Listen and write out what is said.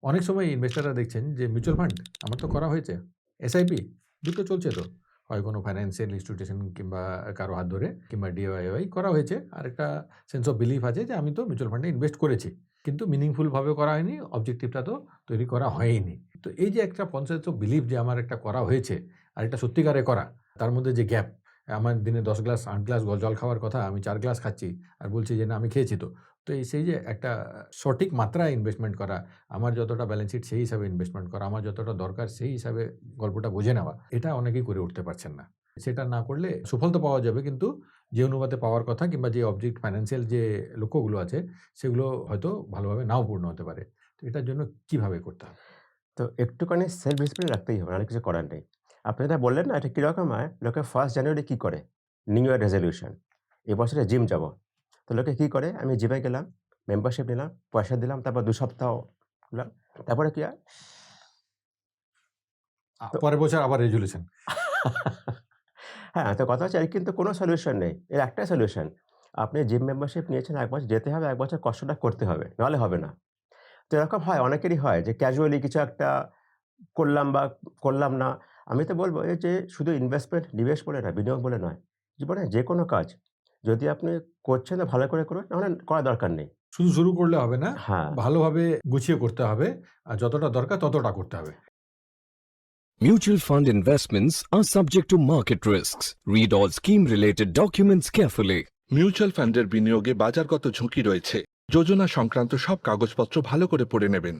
অনেক সময় ইনভেস্টররা দেখছেন যে মিউচুয়াল ফান্ড আমার তো করা হয়েছে, এসআইপি দুটো চলছে তো, হয় কোনো ফাইন্যান্সিয়াল ইনস্টিটিউশন কিংবা কারো হাত ধরে কিংবা ডিআইওয়াই করা হয়েছে, আর একটা সেন্স অফ বিলিফ আছে যে আমি তো মিউচুয়াল ফান্ডে ইনভেস্ট করেছি, কিন্তু মিনিংফুলভাবে করা হয়নি, অবজেক্টিভটা তো তৈরি করা হয়নি। তো এই যে একটা সেন্স অফ বিলিফ যে আমার একটা করা হয়েছে আর একটা সত্যিকারে করা, তার মধ্যে যে গ্যাপ, আমার দিনে 10 গ্লাস 8 গ্লাস জল খাওয়ার কথা, আমি 4 গ্লাস খাচ্ছি আর বলছি যে না আমি খেয়েছি তো। তো এই সেই যে একটা সঠিক মাত্রায় ইনভেস্টমেন্ট করা, আমার যতটা ব্যালেন্স শিট সেই হিসাবে ইনভেস্টমেন্ট করা, আমার যতটা দরকার সেই হিসাবে গল্পটা বুঝে নেওয়া, এটা অনেকেই করে উঠতে পারছেন না। সেটা না করলে সুফল তো পাওয়া যাবে, কিন্তু যে অনুপাতে পাওয়ার কথা কিংবা যে অবজেক্ট ফাইন্যান্সিয়াল যে লক্ষ্যগুলো আছে সেগুলো হয়তো ভালোভাবে নাও পূর্ণ হতে পারে। তো এটার জন্য কিভাবে করতে হবে? তো একটুখানি সেলফ ডিসিপ্লিন রাখতেই হবে, নাহলে কিছু করার নেই। আপনি যেটা বললেন না, এটা কিরকম হয়? লোকে 1st জানুয়ারি কি করে? New year resolution. এবছরে জিম যাবো। তো লোকে কি করে? আমি জিমে গেলাম, মেম্বারশিপ নিলাম, পয়সা দিলাম, তারপর ২ সপ্তাহ করলাম। তারপরে কি হয়? তো পরের বছর আবার রেজোলিউশন। হ্যাঁ, তো কথা হচ্ছে এর কিন্তু কোনো সলিউশন নেই। এর একটাই সলিউশন। আপনি জিম মেম্বারশিপ নিয়েছেন ১ বছর যেতে হবে, ১ বছর কষ্টটা করতে হবে। নাহলে হবে না। তো এরকম হয়, অনেকেরই হয় যে ক্যাজুয়ালি কিছু একটা করলাম বা করলাম না। আমি তো বলব এই যে শুধু ইনভেস্টমেন্ট, নিবেশ বলে না, বিনিয়োগ বলে নয়। জীবনে যেকোনো কাজ যদি আপনি করছেন তো ভালো করে করুন, নাহলে করার দরকার নেই। শুধু শুরু করলে হবে না, হ্যাঁ। ভালোভাবে গুছিয়ে করতে হবে। আর যতটা দরকার ততটা করতে হবে। Mutual fund investments are subject to market risks. Read all scheme related documents carefully. Mutual ফান্ডের বিনিয়োগে বাজারগত ঝুঁকি রয়েছে। যোজনা সংক্রান্ত সব কাগজপত্র ভালো করে পড়ে নেবেন।